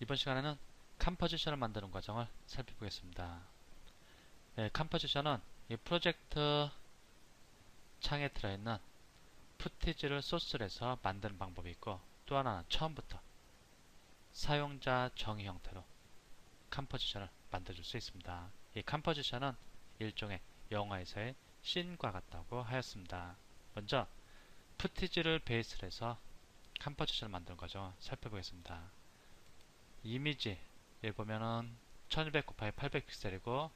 이번 시간에는 컴포지션을 만드는 과정을 살펴보겠습니다. 컴포지션은 이 프로젝트 창에 들어있는 푸티지를 소스로 해서 만드는 방법이 있고, 또 하나는 처음부터 사용자 정의 형태로 컴포지션을 만들어줄 수 있습니다. 이 컴포지션은 일종의 영화에서의 씬과 같다고 하였습니다. 먼저 푸티지를 베이스로 해서 컴포지션을 만드는 과정을 살펴보겠습니다. 이미지 여기 보면은 1200 곱하기 800 픽셀이고,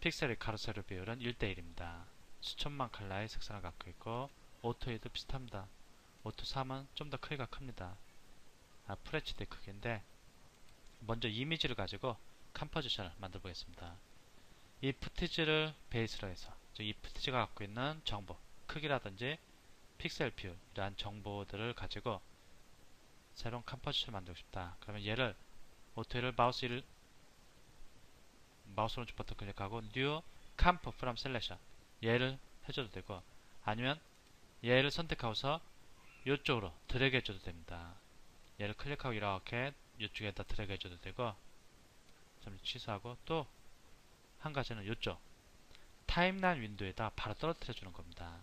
픽셀의 가로 세로 비율은 1대1입니다. 수천만 컬러의 색상을 갖고 있고, 오토에도 비슷합니다. 오토 3은 좀 더 크기가 큽니다. FHD 크기인데, 먼저 이미지를 가지고 컴포지션을 만들어 보겠습니다. 이 푸티지를 베이스로 해서, 즉 이 푸티지가 갖고 있는 정보, 크기라든지 픽셀 비율, 이러한 정보들을 가지고 새로운 컴포지션을 만들고 싶다. 그러면 얘를 오토를 마우스 오른쪽 버튼 클릭하고 New Comp from Selection 얘를 해줘도 되고, 아니면 얘를 선택하고서 이쪽으로 드래그 해줘도 됩니다. 얘를 클릭하고 이렇게 이쪽에다 드래그 해줘도 되고, 좀 취소하고, 또 한 가지는 이쪽 타임라인 윈도우에다 바로 떨어뜨려 주는 겁니다.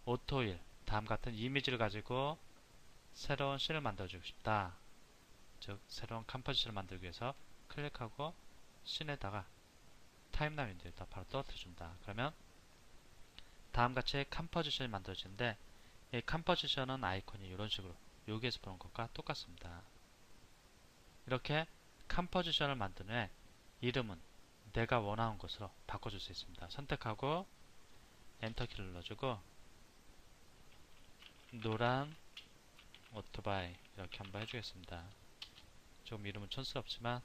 오토 1 다음 같은 이미지를 가지고 새로운 씬을 만들어주고 싶다. 즉 새로운 컴포지션을 만들기 위해서 클릭하고 씬에다가 타임라인 윈도우에다 바로 떨어뜨려 준다. 그러면 다음같이 컴포지션이 만들어지는데, 이 컴포지션은 아이콘이 이런 식으로 여기에서 보는 것과 똑같습니다. 이렇게 컴포지션을 만든 후에 이름은 내가 원하는 것으로 바꿔줄 수 있습니다. 선택하고 엔터키를 눌러주고 노란 오토바이 이렇게 한번 해주겠습니다. 조금 이름은 촌스럽지만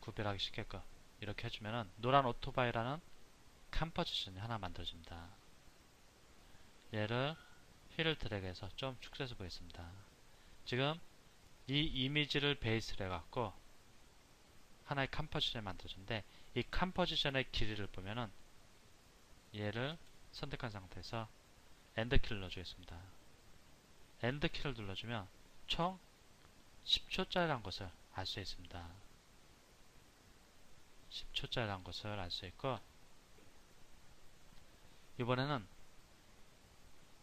구별하기 쉽게끔 이렇게 해주면은 노란 오토바이라는 컴포지션이 하나 만들어집니다. 얘를 휠을 드래그해서 좀 축소해서 보겠습니다. 지금 이 이미지를 베이스로 해갖고 하나의 컴포지션을 만들어주는데, 이 컴포지션의 길이를 보면은 얘를 선택한 상태에서 엔드키를 눌러주겠습니다. 엔드키를 눌러주면 총 10초짜리라는 것을 알 수 있습니다. 10초짜리라는 것을 알 수 있고, 이번에는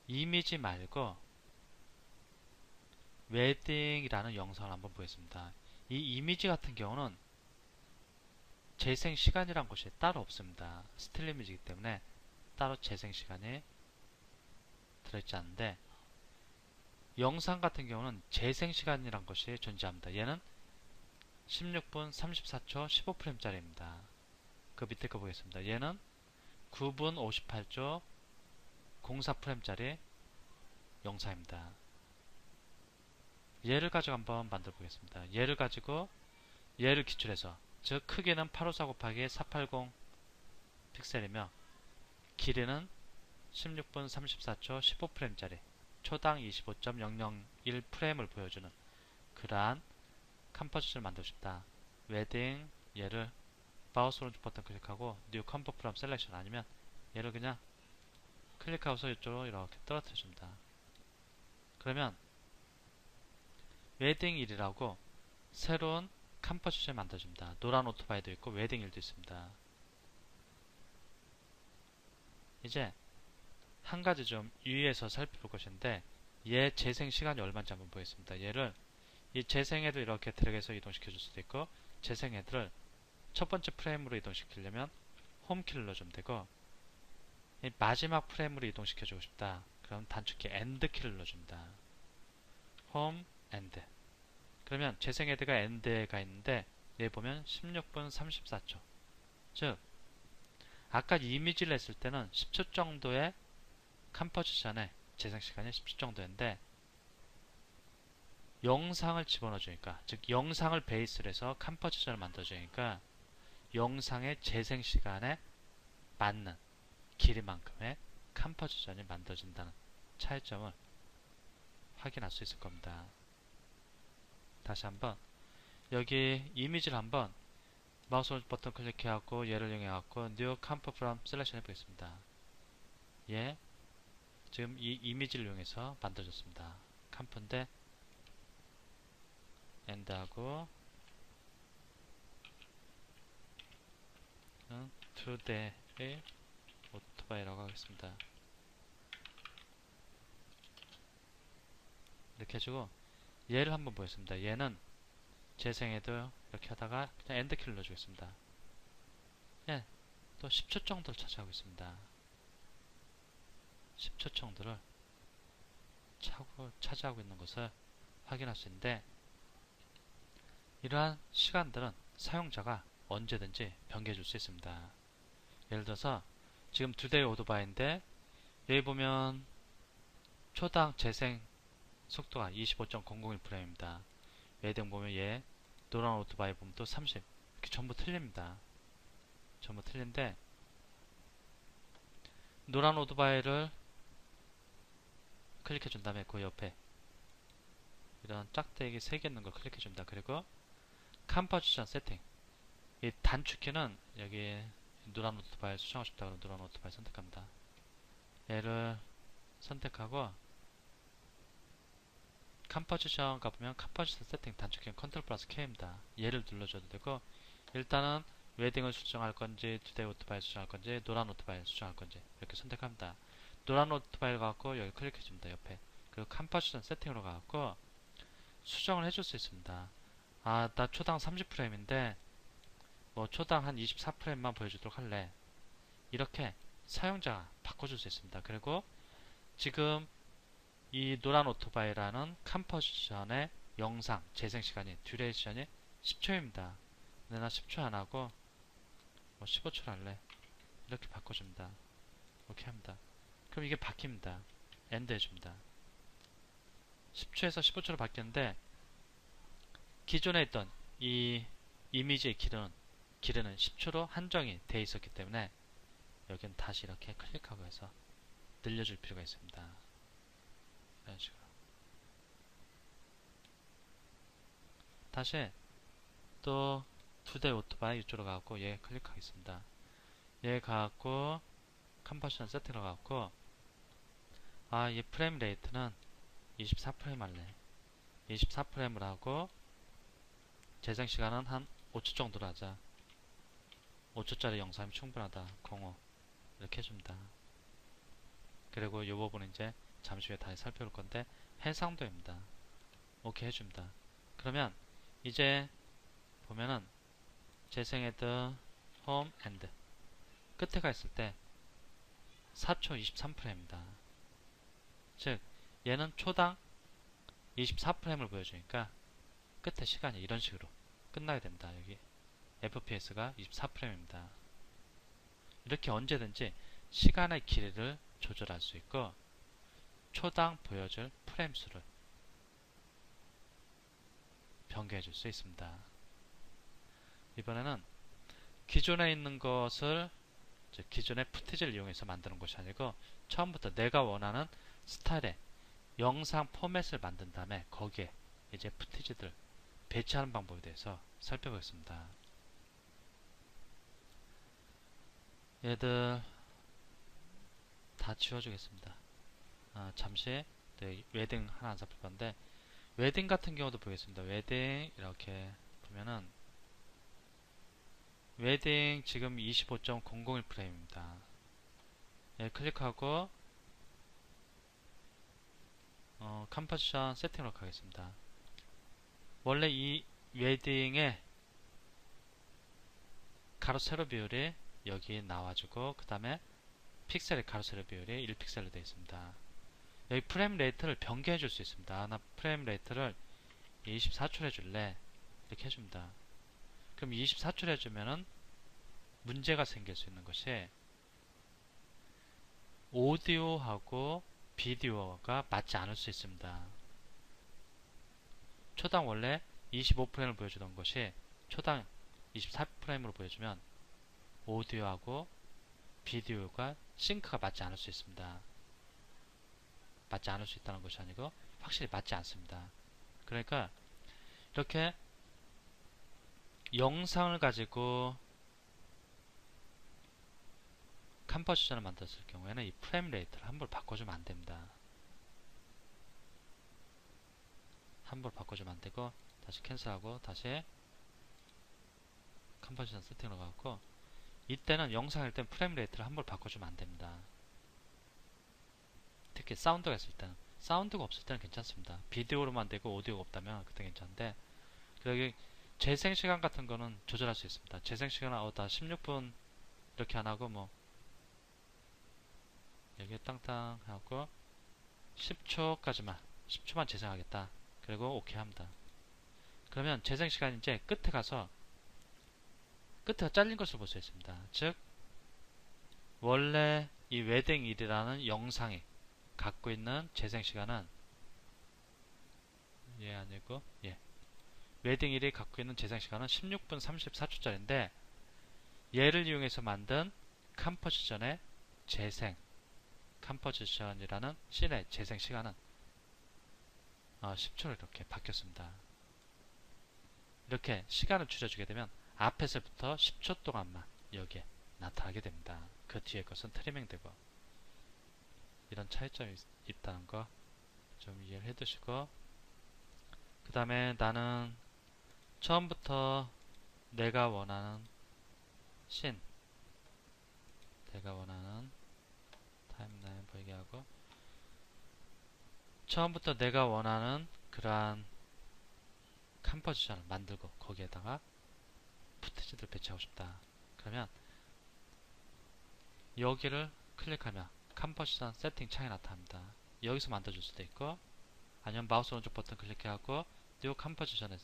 이미지 말고 웨딩이라는 영상을 한번 보겠습니다. 이 이미지 같은 경우는 재생 시간이란 것이 따로 없습니다. 스틸 이미지이기 때문에 따로 재생 시간이 들어있지 않는데, 영상 같은 경우는 재생 시간이란 것이 존재합니다. 얘는 16분 34초 15프레임짜리입니다. 그 밑에 거 보겠습니다. 얘는 9분 58초 04프레임짜리 영상입니다. 얘를 가지고 한번 만들어 보겠습니다. 얘를 가지고 얘를 기출해서, 즉 크기는 854 곱하기 480 픽셀이며 길이는 16분 34초 15프레임짜리 초당 25.001프레임을 보여주는 그러한 컴포지션을 만들고 싶다. 웨딩 얘를 마우스 오른쪽 버튼 클릭하고 New Comp from Selection, 아니면 얘를 그냥 클릭하고서 이쪽으로 이렇게 떨어뜨려 줍니다. 그러면 웨딩 1이라고 새로운 컴포지션을 만들어줍니다. 노란 오토바이도 있고 웨딩 1도 있습니다. 이제 한 가지 좀 유의해서 살펴볼 것인데, 얘 재생 시간이 얼마인지 한번 보겠습니다. 얘를 이 재생헤드 이렇게 드래그해서 이동시켜 줄 수도 있고, 재생헤드를 첫 번째 프레임으로 이동시키려면 홈키를 눌러주면 되고, 이 마지막 프레임으로 이동시켜 주고 싶다. 그럼 단축키 엔드키를 눌러줍니다. 홈, 엔드. 그러면 재생헤드가 엔드에 가 있는데, 얘 보면 16분 34초. 즉 아까 이미지를 했을 때는 10초 정도의 컴포지션의 재생시간이 10초 정도인데, 영상을 집어넣어 주니까, 즉 영상을 베이스로 해서 컴포지션을 만들어 주니까 영상의 재생시간에 맞는 길이만큼의 컴포지션이 만들어진다는 차이점을 확인할 수 있을 겁니다. 다시 한번 여기 이미지를 한번 마우스 오른쪽 버튼 클릭해갖고 얘를 이용해갖고 New Comp from Selection 해보겠습니다. 얘 지금 이 이미지를 이용해서 만들어졌습니다. 컴프인데 엔드하고 두 대의 오토바이라고 하겠습니다. 이렇게 해주고 얘를 한번 보겠습니다. 얘는 재생해도 이렇게 하다가 그냥 엔드키를 눌러주겠습니다. 예, 또 10초 정도를 차지하고 있습니다. 10초 정도를 차지하고 있는 것을 확인할 수 있는데, 이러한 시간들은 사용자가 언제든지 변경해 줄 수 있습니다. 예를 들어서 지금 두 대의 오토바이인데 여기 보면 초당 재생 속도가 25.001프레임입니다. 웨딩 보면 얘 노란 오토바이 보면 또 30, 이렇게 전부 틀립니다. 전부 틀린데, 노란 오토바이를 클릭해 준 다음에 그 옆에 이런 짝대기 3개 있는 걸 클릭해 줍니다. 그리고 컴포지션 세팅, 이 단축키는 여기 노란 오토바이 수정하고 싶다 그러면 노란 오토바이 선택합니다. 얘를 선택하고 컴포지션 가보면 컴포지션 세팅 단축키는 컨트롤 플러스 K입니다. 얘를 눌러줘도 되고, 일단은 웨딩을 수정할 건지 두 대 오토바이 수정할 건지 노란 오토바이 수정할 건지 이렇게 선택합니다. 노란 오토바이를 가갖고 여기 클릭해 줍니다. 옆에. 그리고 컴포지션 세팅으로 가갖고 수정을 해줄 수 있습니다. 아, 나 초당 30프레임인데 뭐 초당 한 24프레임만 보여주도록 할래. 이렇게 사용자가 바꿔줄 수 있습니다. 그리고 지금 이 노란 오토바이라는 컴포지션의 영상 재생시간이 듀레이션이 10초입니다. 근데 나 10초 안하고 뭐 15초를 할래. 이렇게 바꿔줍니다. 이렇게 합니다. 그럼 이게 바뀝니다. 엔드 해줍니다. 10초에서 15초로 바뀌었는데, 기존에 있던 이 이미지의 길이는 10초로 한정이 되어 있었기 때문에 여기는 다시 이렇게 클릭하고 해서 늘려줄 필요가 있습니다. 이런 식으로. 다시 또 두 대 오토바이 이쪽으로 가갖고 얘 클릭하겠습니다. 얘 가갖고 컴포지션 세팅으로 가갖고, 아, 이 프레임 레이트는 24프레임 할래. 24프레임을 하고 재생 시간은 한 5초 정도로 하자. 5초짜리 영상이 충분하다. 05 이렇게 해줍니다. 그리고 이 부분은 이제 잠시 후에 다시 살펴볼 건데 해상도입니다. 오케이 해줍니다. 그러면 이제 보면은 재생헤드 홈 엔드 끝에 가 있을 때 4초 23프레임입니다. 즉 얘는 초당 24프레임을 보여주니까 끝에 시간이 이런 식으로 끝나야 됩니다. 여기 FPS가 24프레임입니다. 이렇게 언제든지 시간의 길이를 조절할 수 있고 초당 보여줄 프레임 수를 변경해 줄 수 있습니다. 이번에는 기존에 있는 것을 기존의 푸티지를 이용해서 만드는 것이 아니고 처음부터 내가 원하는 스타일의 영상 포맷을 만든 다음에 거기에 이제 푸티지들 배치하는 방법에 대해서 살펴보겠습니다. 얘들 다 지워주겠습니다. 잠시 웨딩 하나 안 살펴봤는데, 웨딩 같은 경우도 보겠습니다. 웨딩 이렇게 보면은 웨딩 지금 25.001프레임입니다. 예, 클릭하고 컴포지션 세팅으로 가겠습니다. 원래 이 웨딩의 가로 세로 비율이 여기 나와주고 그 다음에 픽셀의 가로 세로 비율이 1픽셀로 되어 있습니다. 여기 프레임 레이트를 변경해 줄 수 있습니다. 나 프레임 레이트를 24초로 해줄래. 이렇게 해줍니다. 그럼 24초로 해주면은 문제가 생길 수 있는 것이 오디오하고 비디오가 맞지 않을 수 있습니다. 초당 원래 25프레임을 보여주던 것이 초당 24프레임으로 보여주면 오디오하고 비디오가 싱크가 맞지 않을 수 있습니다. 맞지 않을 수 있다는 것이 아니고 확실히 맞지 않습니다. 그러니까 이렇게 영상을 가지고 컴포지션을 만들었을 경우에는 이 프레임 레이트를 함부로 바꿔주면 안됩니다. 함부로 바꿔주면 안되고 다시 캔슬하고 다시 컴포지션 세팅으로 가고, 이때는 영상일 땐 프레임 레이트를 함부로 바꿔주면 안됩니다. 특히 사운드가 있을 때는. 사운드가 없을 때는 괜찮습니다. 비디오로만 되고 오디오가 없다면 그때 괜찮은데, 여기 재생시간 같은 거는 조절할 수 있습니다. 재생시간은 다 16분 이렇게 안 하고, 뭐 여기 땅땅 하고 10초까지만, 10초만 재생하겠다. 그리고 오케이 합니다. 그러면 재생시간 이제 끝에 가서 끝에가 잘린 것을 볼 수 있습니다. 즉 원래 이 웨딩일이라는 영상이 갖고 있는 재생시간은 아니고 웨딩일이 갖고 있는 재생시간은 16분 34초짜리인데, 얘를 이용해서 만든 컴포지션의 재생, 컴포지션이라는 씬의 재생시간은 10초로 이렇게 바뀌었습니다. 이렇게 시간을 줄여주게 되면 앞에서부터 10초 동안만 여기에 나타나게 됩니다. 그 뒤에 것은 트리밍 되고, 이런 차이점이 있다는 거 좀 이해를 해 두시고, 그 다음에 나는 처음부터 내가 원하는 씬, 내가 원하는 타임라인 보이게 하고, 처음부터 내가 원하는 그러한 컴포지션을 만들고 거기에다가 푸티지를 배치하고 싶다. 그러면 여기를 클릭하면 컴포지션 세팅 창이 나타납니다. 여기서 만들어줄 수도 있고, 아니면 마우스 오른쪽 버튼 클릭해하고 뉴 컴포지션에서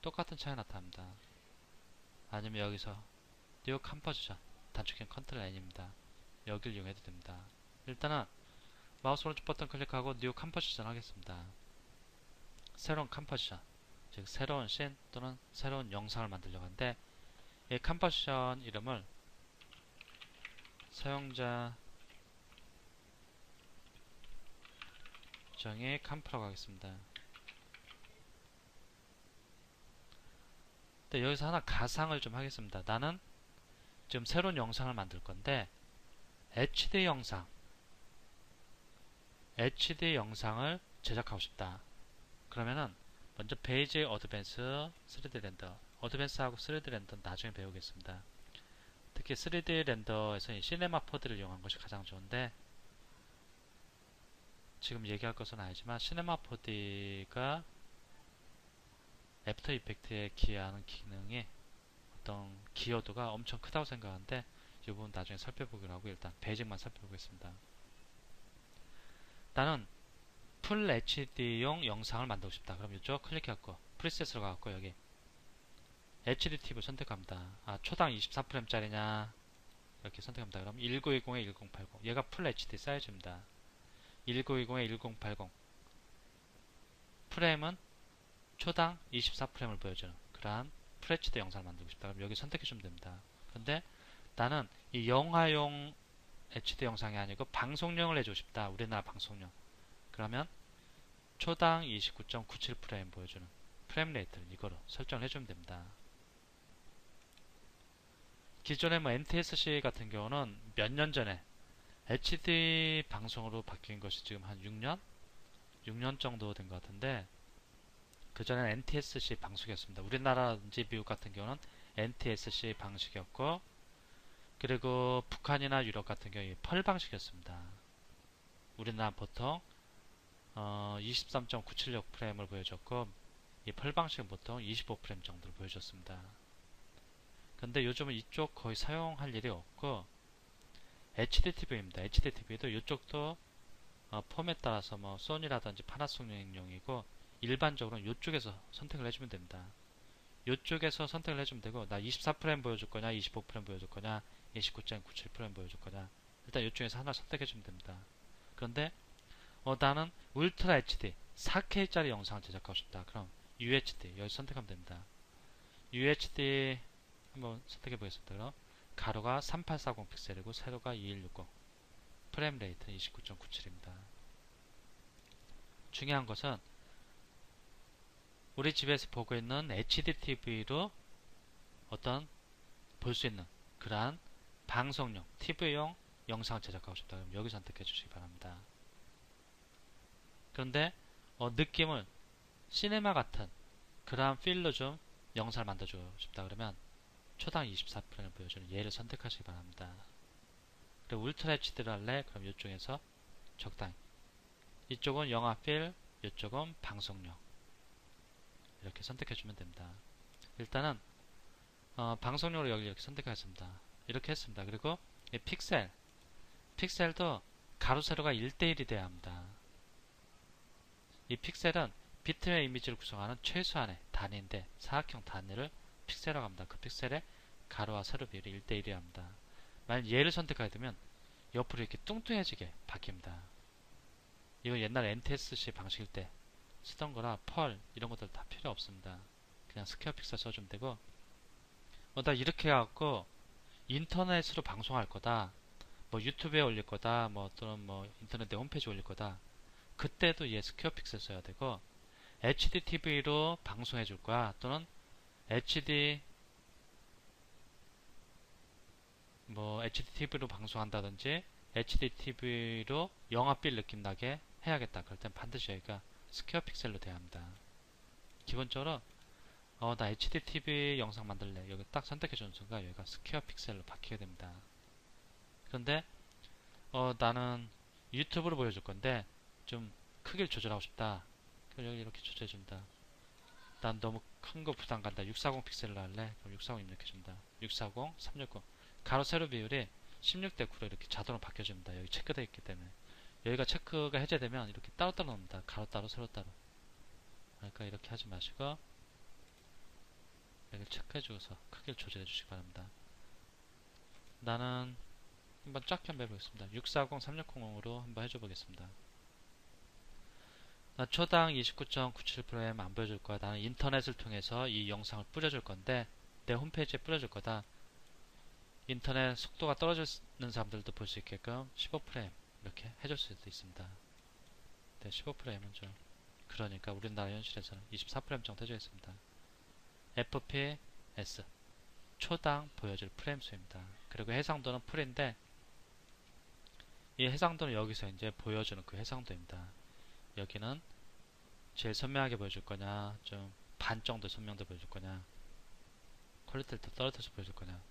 똑같은 창이 나타납니다. 아니면 여기서 뉴 컴포지션, 단축키는 컨트롤 N입니다. 여기를 이용해도 됩니다. 일단은 마우스 오른쪽 버튼 클릭하고 뉴 컴포지션 하겠습니다. 새로운 컴포지션, 즉 새로운 씬 또는 새로운 영상을 만들려고 하는데, 이 컴포지션 이름을 사용자 정의 컴프라고 하겠습니다. 근데 여기서 하나 가상을 좀 하겠습니다. 나는 지금 새로운 영상을 만들 건데 HD 영상을 제작하고 싶다. 그러면은 먼저 페이지 어드밴스 3D 렌더, 어드밴스하고 3D 렌더는 나중에 배우겠습니다. 특히 3D 렌더에서 이 시네마 포드를 이용한 것이 가장 좋은데, 지금 얘기할 것은 아니지만 시네마 포드가 애프터 이펙트에 기여하는 기능이 어떤 기여도가 엄청 크다고 생각하는데, 이 부분 나중에 살펴보기로 하고 일단 베이직만 살펴보겠습니다. 나는 풀 HD용 영상을 만들고 싶다. 그럼 이쪽 클릭해갖고 프리셋으로 가갖고 여기 HD TV 선택합니다. 초당 24프레임짜리냐 이렇게 선택합니다. 그럼 1920에 1080, 얘가 풀 HD 사이즈입니다. 1920에 1080 프레임은 초당 24프레임을 보여주는 그러한 풀 HD 영상을 만들고 싶다. 그럼 여기 선택해주면 됩니다. 근데 나는 이 영화용 HD 영상이 아니고 방송용을 해주고 싶다. 우리나라 방송용. 그러면 초당 29.97프레임 보여주는 프레임 레이트를 이거로 설정을 해주면 됩니다. 기존에 NTSC 같은 경우는 몇 년 전에 HD 방송으로 바뀐 것이 지금 한 6년 정도 된 것 같은데, 그전에는 NTSC 방식이었습니다. 우리나라든지 미국 같은 경우는 NTSC 방식이었고, 그리고 북한이나 유럽 같은 경우에 펄 방식이었습니다. 우리나라 보통 23.976프레임을 보여줬고, 이 펄 방식은 보통 25프레임 정도를 보여줬습니다. 근데 요즘은 이쪽 거의 사용할 일이 없고 HDTV입니다. HDTV도 이쪽도 폼에 따라서 뭐 소니라든지 파나소닉용이고, 일반적으로 이쪽에서 선택을 해주면 됩니다. 이쪽에서 선택을 해주면 되고, 나 24프레임 보여줄 거냐, 25프레임 보여줄 거냐, 29.97프레임 보여줄 거냐, 일단 이쪽에서 하나 선택해주면 됩니다. 그런데 나는 울트라 HD 4K짜리 영상을 제작하고 싶다. 그럼 UHD 여기 선택하면 됩니다. UHD 한번 선택해 보겠습니다. 그럼 가로가 3840 픽셀이고 세로가 2160, 프레임 레이트는 29.97입니다. 중요한 것은 우리 집에서 보고 있는 HDTV로 어떤 볼 수 있는 그러한 방송용, TV용 영상을 제작하고 싶다. 그럼 여기 선택해 주시기 바랍니다. 그런데 느낌을 시네마 같은 그러한 필로 좀 영상을 만들어주고 싶다 그러면 초당 24프레임을 보여주는 얘를 선택하시기 바랍니다. 그리고 울트라 HD를 할래? 그럼 이쪽에서 적당히, 이쪽은 영화 필, 이쪽은 방송용, 이렇게 선택해주면 됩니다. 일단은 방송용으로 여기 이렇게 선택하겠습니다. 이렇게 했습니다. 그리고 이 픽셀도 가로 세로가 1대1이 돼야 합니다. 이 픽셀은 비트맵 이미지를 구성하는 최소한의 단위인데 사각형 단위를 픽셀이라고 합니다. 그 픽셀의 가로와 세로 비율이 1대1이어야 합니다. 만약 얘를 선택하게 되면 옆으로 이렇게 뚱뚱해지게 바뀝니다. 이건 옛날 NTSC 방식일 때 쓰던 거라 펄 이런 것들 다 필요 없습니다. 그냥 스퀘어 픽셀 써주면 되고, 나 이렇게 해갖고 인터넷으로 방송할 거다, 뭐 유튜브에 올릴 거다, 뭐 또는 뭐 인터넷 홈페이지에 올릴 거다, 그때도 얘 스퀘어 픽셀 써야 되고, HDTV로 방송해 줄 거야, 또는 HDTV로 방송한다든지 HDTV로 영화빛 느낌 나게 해야겠다. 그럴 땐 반드시 여기가 스퀘어 픽셀로 돼야 합니다. 기본적으로 나 HDTV 영상 만들래, 여기 딱 선택해 주는 순간 여기가 스퀘어 픽셀로 바뀌게 됩니다. 그런데 나는 유튜브로 보여줄 건데 좀 크기를 조절하고 싶다. 그럼 여기 이렇게 조절해 줍니다. 난 너무 큰 거 부담 간다, 640 픽셀로 할래? 그럼 640 입력해 줍니다. 640, 360 가로 세로 비율이 16대9로 이렇게 자동으로 바뀌어줍니다. 여기 체크되어 있기 때문에. 여기가 체크가 해제되면 이렇게 따로따로 나옵니다. 가로 따로 세로 따로. 그러니까 이렇게 하지 마시고 여기 체크해주고서 크기를 조절해 주시기 바랍니다. 나는 한번 작게 한번 해보겠습니다. 640, 360으로 한번 해줘보겠습니다. 나 초당 29.97프레임 안 보여줄 거야. 나는 인터넷을 통해서 이 영상을 뿌려줄 건데 내 홈페이지에 뿌려줄 거다. 인터넷 속도가 떨어지는 사람들도 볼 수 있게끔 15프레임 이렇게 해줄 수도 있습니다. 네, 15프레임은 좀 그러니까 우리나라 현실에서는 24프레임 정도 해주겠습니다. FPS 초당 보여줄 프레임 수입니다. 그리고 해상도는 풀인데 이 해상도는 여기서 이제 보여주는 그 해상도입니다. 여기는 제일 선명하게 보여줄 거냐, 좀 반 정도 선명도 보여줄 거냐, 퀄리티를 더 떨어뜨려서 보여줄 거냐.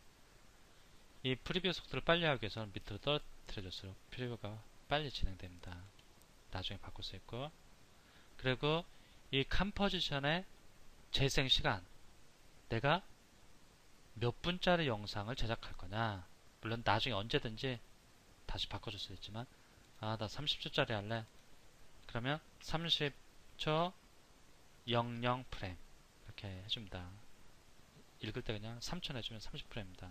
이 프리뷰 속도를 빨리 하기 위해서는 밑으로 떨어뜨려줄수록 프리뷰가 빨리 진행됩니다. 나중에 바꿀 수 있고, 그리고 이 컴포지션의 재생 시간, 내가 몇 분짜리 영상을 제작할 거냐, 물론 나중에 언제든지 다시 바꿔줄 수 있지만 나 30초짜리 할래, 그러면 30초 00프레임 이렇게 해줍니다. 읽을 때 그냥 3초 해주면 30프레임입니다.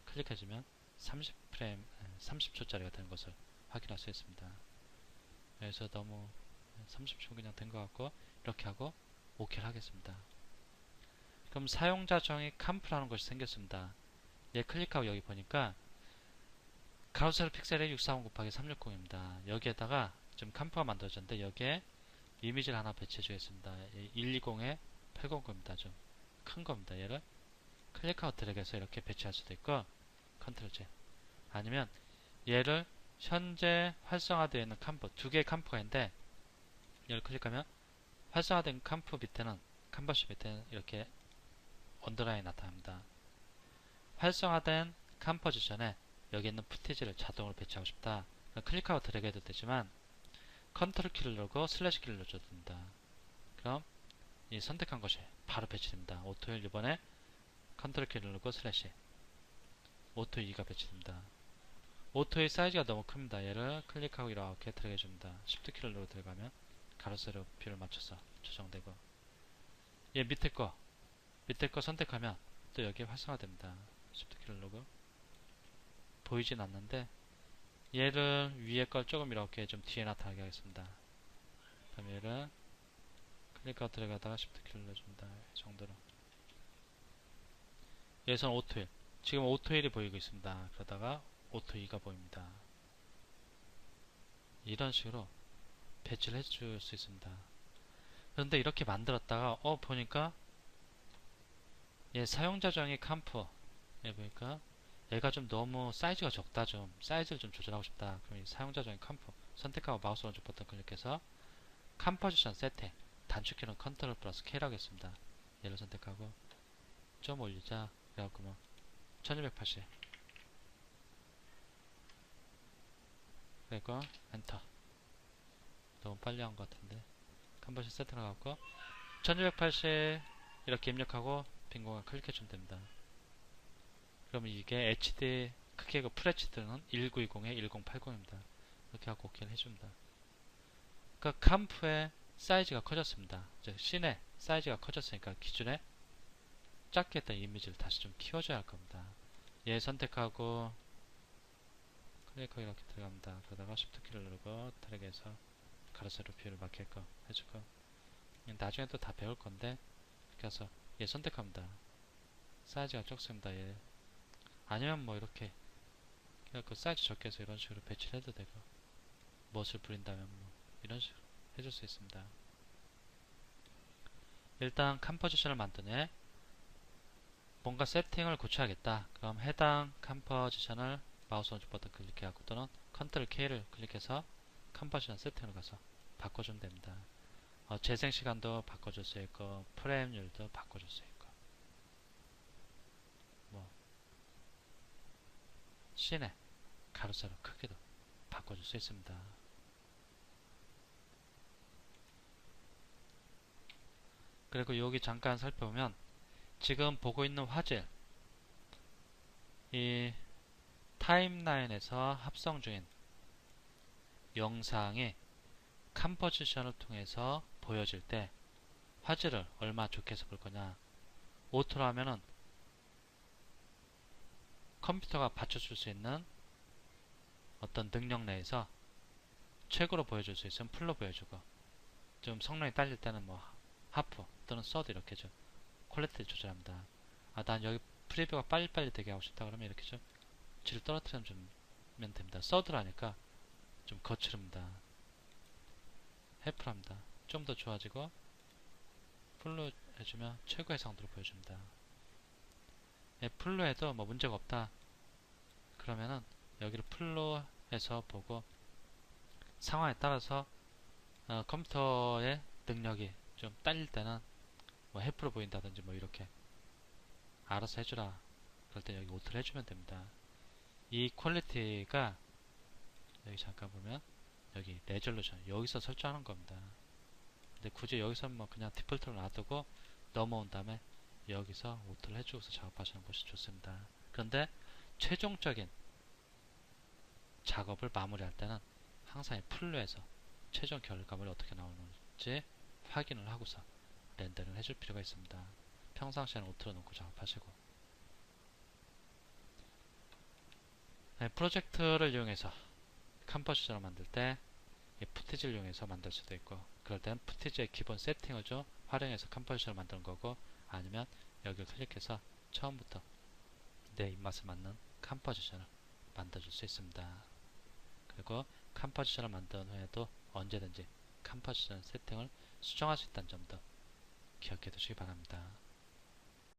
클릭해주면 30프레임, 30초짜리가 되는 것을 확인할 수 있습니다. 그래서 너무 30초 그냥 된 것 같고, 이렇게 하고 OK를 하겠습니다. 그럼 사용자 정의 컴프라는 것이 생겼습니다. 얘 클릭하고 여기 보니까 가로세로 픽셀의 640 곱하기 360입니다. 여기에다가 지금 컴프가 만들어졌는데 여기에 이미지를 하나 배치해 주겠습니다. 120에 809입니다. 좀 큰 겁니다. 얘를 클릭하고 드래그해서 이렇게 배치할 수도 있고, 컨트롤 Z, 아니면 얘를 현재 활성화되어 있는 컴프, 두 개의 컴프가 있는데 얘를 클릭하면 활성화된 컴프 밑에는, 컴버시 밑에는 이렇게 언더라인이 나타납니다. 활성화된 컴포지션에 여기 있는 푸티지를 자동으로 배치하고 싶다. 클릭하고 드래그 해도 되지만 컨트롤 키를 누르고 슬래시 키를 눌러줘도 됩니다. 그럼 이 선택한 것이 바로 배치됩니다. 오토 1 이번에 컨트롤 키를 누르고 슬래시, 오토 2가 배치됩니다. 오토 2 사이즈가 너무 큽니다. 얘를 클릭하고 이렇게 드래그 해줍니다. Shift 키를 누르고 들어가면 가로세로 비율을 맞춰서 조정되고, 얘 밑에 거 선택하면 또 여기에 활성화됩니다. Shift 키를 누르고 보이진 않는데 얘를 위에 걸 조금 이렇게 좀 뒤에 나타나게 하겠습니다. 그럼 얘를 클릭하고 들어가다가 Shift 키를 눌러줍니다. 이 정도로. 여기서는 오토 1, 지금 오토 1이 보이고 있습니다. 그러다가 오토 2가 보입니다. 이런 식으로 배치를 해줄 수 있습니다. 그런데 이렇게 만들었다가 보니까 얘 사용자 정의 컴프, 얘 보니까 얘가 좀 너무 사이즈가 적다, 좀 사이즈를 좀 조절하고 싶다. 그럼 이 사용자 정의 컴프 선택하고 마우스 오른쪽 버튼 클릭해서 컴포지션 세팅, 단축키는 컨트롤 플러스 K라고 했습니다. 얘를 선택하고 좀 올리자. 그래갖고 뭐 1280 그리고 엔터. 너무 빨리 한 것 같은데 컴버전 세팅을 갖고 1280 이렇게 입력하고 빈 공간 클릭해주면 됩니다. 그러면 이게 HD 크기가 FHD는 1920에 1080입니다. 이렇게 하고 오케이를 해줍니다. 그 캄프의 사이즈가 커졌습니다. 즉 씬의 사이즈가 커졌으니까 기존에 작게 했던 이미지를 다시 좀 키워줘야 할 겁니다. 얘 선택하고 클릭하고 이렇게 들어갑니다. 그러다가 Shift 키를 누르고 트랙에서 가로세로 뷰를 맞게끔 해주고 나중에 또 다 배울 건데 이렇게 해서 얘 선택합니다. 사이즈가 적습니다. 얘 아니면 뭐 이렇게 그 사이즈 적게 해서 이런 식으로 배치를 해도 되고 멋을 부린다면 뭐 이런 식으로 해줄 수 있습니다. 일단 컴포지션을 만든 후에 뭔가 세팅을 고쳐야겠다. 그럼 해당 컴포지션을 마우스 오른쪽 버튼 클릭해갖고 또는 컨트롤 K를 클릭해서 컴포지션 세팅을 가서 바꿔주면 됩니다. 재생 시간도 바꿔줄 수 있고 프레임률도 바꿔줄 수 있고 뭐 씬의 가로세로 크기도 바꿔줄 수 있습니다. 그리고 여기 잠깐 살펴보면 지금 보고 있는 화질 이 타임라인에서 합성 중인 영상이 컴포지션을 통해서 보여질 때 화질을 얼마 좋게 해서 볼 거냐. 오토로 하면은 컴퓨터가 받쳐줄 수 있는 어떤 능력 내에서 최고로 보여줄 수 있으면 풀로 보여주고 좀 성능이 딸릴 때는 뭐 하프 또는 서드 이렇게 좀 퀄리티를 조절합니다. 난 여기 프리뷰가 빨리빨리 되게 하고 싶다 그러면 이렇게 좀 질 떨어뜨리면 됩니다. 서드라니까 좀 거칠습니다. 해프합니다. 좀 더 좋아지고 풀로 해주면 최고의 상도로 보여줍니다. 풀로 해도 뭐 문제가 없다 그러면은 여기를 풀로 해서 보고 상황에 따라서 컴퓨터의 능력이 좀 딸릴 때는 뭐 해프로 보인다든지 뭐 이렇게 알아서 해주라 그럴 때 여기 오토를 해주면 됩니다. 이 퀄리티가 여기 잠깐 보면 여기 레졸루션 여기서 설정하는 겁니다. 근데 굳이 여기서 뭐 그냥 디폴트로 놔두고 넘어온 다음에 여기서 오토를 해주고서 작업하시는 것이 좋습니다. 그런데 최종적인 작업을 마무리할 때는 항상 풀로 해서 최종 결과물이 어떻게 나오는지 확인을 하고서 렌더링을 해줄 필요가 있습니다. 평상시에는 오토로 놓고 작업하시고 프로젝트를 이용해서 컴포지션을 만들 때 푸티지를 이용해서 만들 수도 있고 그럴 땐 푸티지의 기본 세팅을 좀 활용해서 컴포지션을 만드는 거고 아니면 여기를 클릭해서 처음부터 내 입맛에 맞는 컴포지션을 만들어줄 수 있습니다. 그리고 컴포지션을 만든 후에도 언제든지 컴포지션 세팅을 수정할 수 있다는 점도 기억해 두시기 바랍니다.